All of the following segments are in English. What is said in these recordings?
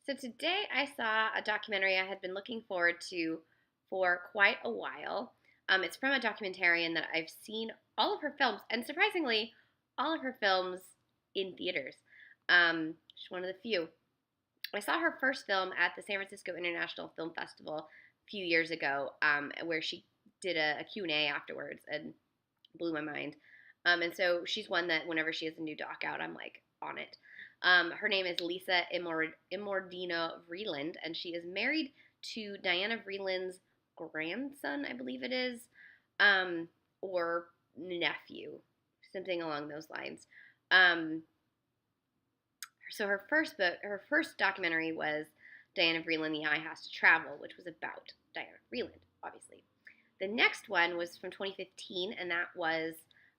So today I saw a documentary I had been looking forward to for quite a while. It's from a documentarian that I've seen all of her films, and surprisingly, all of her films in theaters. She's one of the few. I saw her first film at the San Francisco International Film Festival a few years ago, where she did a Q&A afterwards and blew my mind. And so she's one that whenever she has a new doc out, I'm like on it. Her name is Lisa Immordino Vreeland, and she is married to Diana Vreeland's grandson, I believe it is, or nephew, something along those lines. So her first documentary was Diana Vreeland, The Eye Has to Travel, which was about Diana Vreeland, obviously. The next one was from 2015, and that was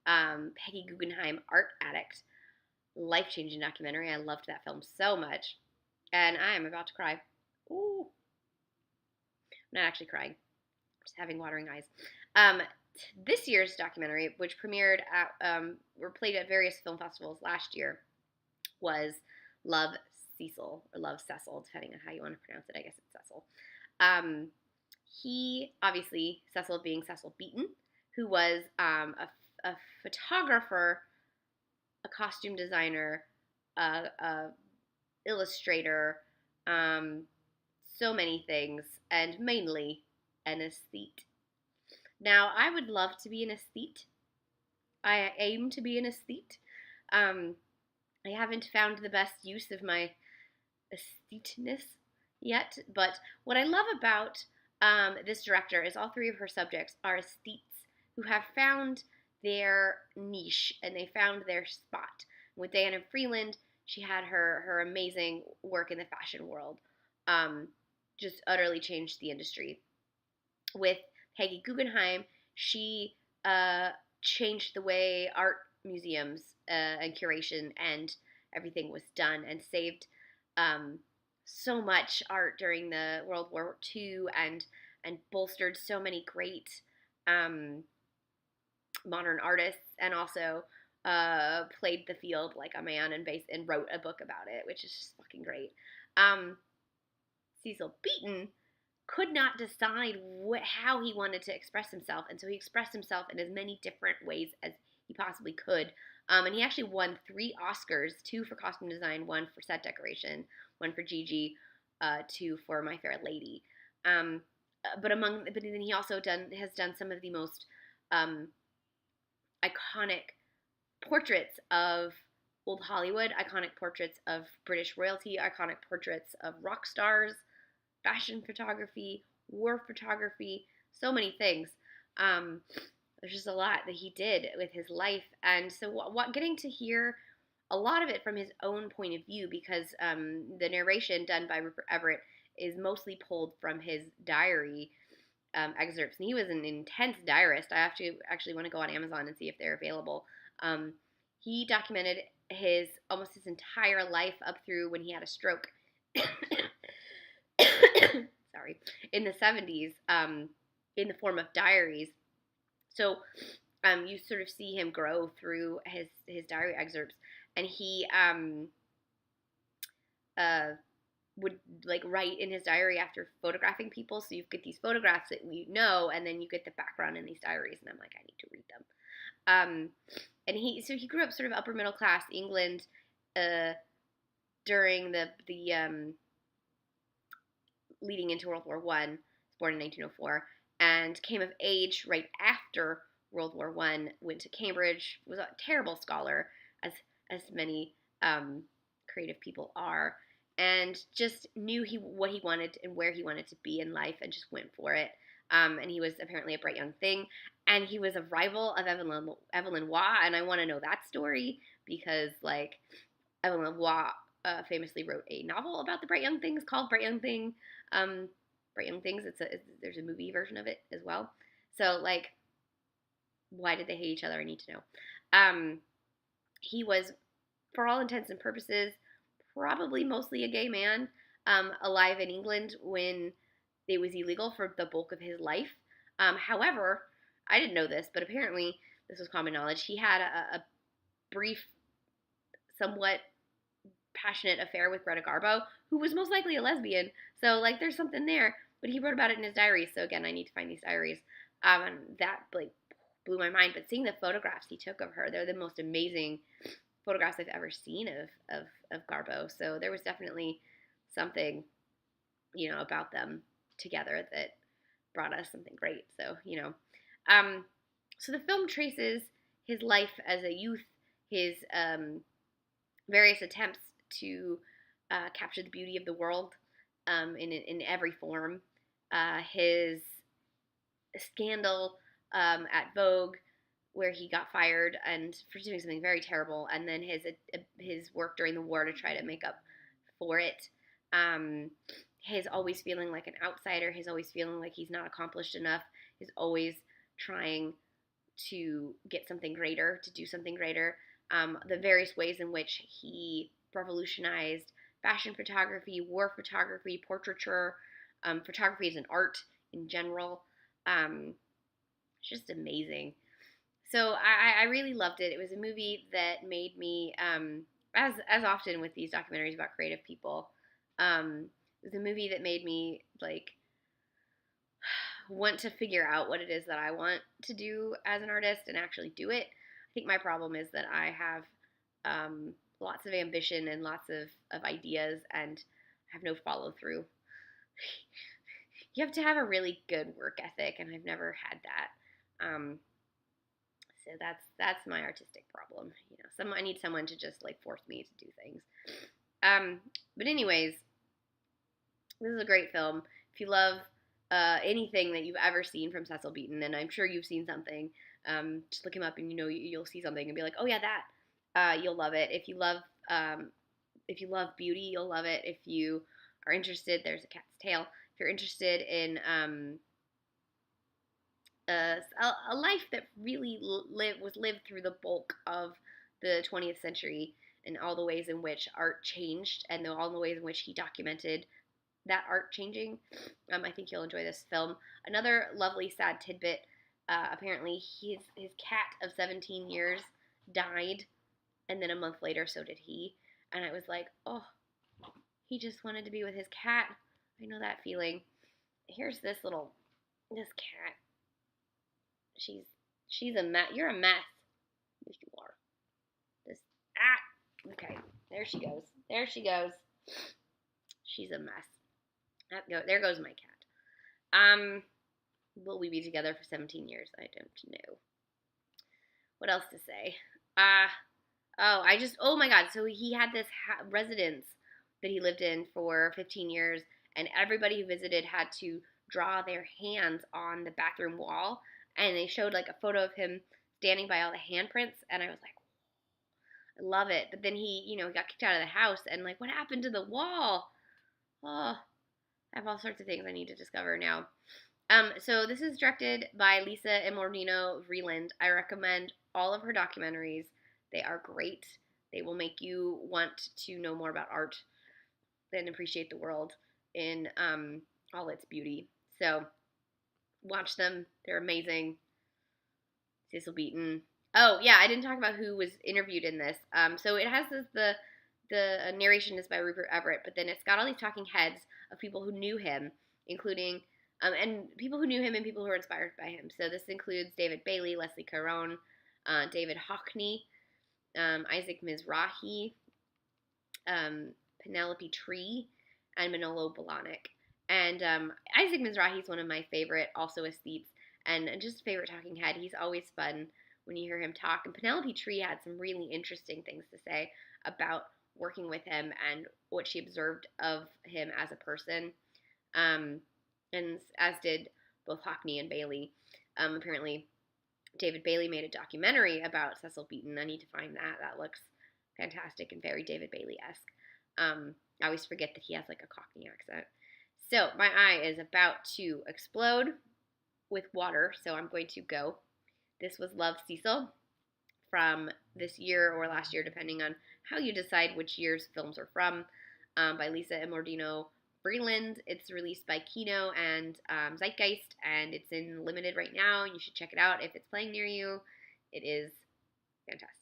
Peggy Guggenheim, Art Addict. Life-changing documentary. I loved that film so much. And I am about to cry. Ooh. I'm not actually crying. I'm just having watering eyes. This year's documentary, which premiered at, or played at various film festivals last year, was Love Cecil, or Love Cecil, depending on how you want to pronounce it. I guess it's Cecil. He, obviously, Cecil being Cecil Beaton, who was a photographer, a costume designer, a illustrator, so many things, and mainly an aesthete. Now, I would love to be an aesthete. I aim to be an aesthete. I haven't found the best use of my aestheteness yet, but what I love about this director is all three of her subjects are aesthetes who have found their niche and they found their spot. With Diana Vreeland, she had her amazing work in the fashion world, just utterly changed the industry. With Peggy Guggenheim, she changed the way art museums and curation and everything was done and saved so much art during the World War II and bolstered so many great modern artists, and also played the field like a man and wrote a book about it, which is just fucking great. Cecil Beaton could not decide how he wanted to express himself, and so he expressed himself in as many different ways as he possibly could. And he actually won 3 Oscars, 2 for costume design, 1 for set decoration, 1 for Gigi, 2 for My Fair Lady. But then he also has done some of the most iconic portraits of old Hollywood, iconic portraits of British royalty, iconic portraits of rock stars, fashion photography, war photography, so many things. There's just a lot that he did with his life, and so getting to hear a lot of it from his own point of view, because the narration done by Rupert Everett is mostly pulled from his diary excerpts, and he was an intense diarist. I have to actually want to go on Amazon and see if they're available. He documented almost his entire life up through when he had a stroke. Sorry, in the 70s, in the form of diaries. So you sort of see him grow through his diary excerpts, and he would like write in his diary after photographing people. So you get these photographs that you know, and then you get the background in these diaries, and I'm like, I need to read them. And he grew up sort of upper middle class England during the leading into World War I. Born in 1904, and came of age right after World War I. Went to Cambridge, was a terrible scholar, as many creative people are, and just knew what he wanted and where he wanted to be in life, and just went for it. And he was apparently a bright young thing, and he was a rival of Evelyn Waugh, and I want to know that story because, like, Evelyn Waugh famously wrote a novel about the bright young things called Bright Young Thing. Bright Young Things. There's a movie version of it as well. So, like, why did they hate each other? I need to know. He was, for all intents and purposes, probably mostly a gay man, alive in England when it was illegal for the bulk of his life. However, I didn't know this, but apparently this was common knowledge. He had a brief, somewhat passionate affair with Greta Garbo, who was most likely a lesbian. So, like, there's something there. But he wrote about it in his diaries. So, again, I need to find these diaries. And that, like, blew my mind. But seeing the photographs he took of her, they're the most amazing photographs I've ever seen of Garbo. So, there was definitely something, about them together that brought us something great. So, so the film traces his life as a youth, his various attempts to capture the beauty of the world in every form, his scandal at Vogue, where he got fired and for doing something very terrible, and then his work during the war to try to make up for it. His always feeling like an outsider, his always feeling like he's not accomplished enough, his always trying to get something greater, to do something greater. The various ways in which he revolutionized fashion photography, war photography, portraiture, photography as an art in general. Just amazing. So I really loved it. It was a movie that made me, as often with these documentaries about creative people, it was a movie that made me like want to figure out what it is that I want to do as an artist and actually do it. I think my problem is that I have lots of ambition and lots of ideas and have no follow through. You have to have a really good work ethic, and I've never had that. So that's my artistic problem. I need someone to just like force me to do things. But anyways, this is a great film. If you love anything that you've ever seen from Cecil Beaton, and I'm sure you've seen something, just look him up and you'll see something and be like, oh yeah, that. You'll love it. If you love beauty, you'll love it. If you are interested, there's a cat's tail. If you're interested in a life that really was lived through the bulk of the 20th century and all the ways in which art changed and all the ways in which he documented that art changing, I think you'll enjoy this film. Another lovely sad tidbit, apparently his cat of 17 years died, and then a month later so did he, and I was like, oh, he just wanted to be with his cat. I know that feeling. Here's this cat. She's a mess. You're a mess. Yes, you are. Okay. There she goes. She's a mess. There goes my cat. Will we be together for 17 years? I don't know. What else to say? Oh my God. So he had this residence that he lived in for 15 years, and everybody who visited had to draw their hands on the bathroom wall, and they showed like a photo of him standing by all the handprints, and I was like, I love it. But then he got kicked out of the house, and like, what happened to the wall? Oh, I have all sorts of things I need to discover now. So this is directed by Lisa Immordino Vreeland. I recommend all of her documentaries. They are great. They will make you want to know more about art and appreciate the world in all its beauty. So watch them. They're amazing. Cecil Beaton. Oh, yeah, I didn't talk about who was interviewed in this. So it has the narration is by Rupert Everett, but then it's got all these talking heads of people who knew him, including and people who knew him and people who were inspired by him. So this includes David Bailey, Leslie Caron, David Hockney, Isaac Mizrahi, Penelope Tree, and Manolo Blahnik. And Isaac Mizrahi is one of my favorite also aesthetes and just a favorite talking head. He's always fun when you hear him talk. And Penelope Tree had some really interesting things to say about working with him and what she observed of him as a person. And as did both Hockney and Bailey. Apparently, David Bailey made a documentary about Cecil Beaton. I need to find that. That looks fantastic and very David Bailey-esque. I always forget that he has like a Cockney accent. So my eye is about to explode with water, so I'm going to go. This was Love, Cecil from this year or last year, depending on how you decide which year's films are from, by Lisa Immordino Vreeland. It's released by Kino and Zeitgeist, and it's in limited right now. You should check it out if it's playing near you. It is fantastic.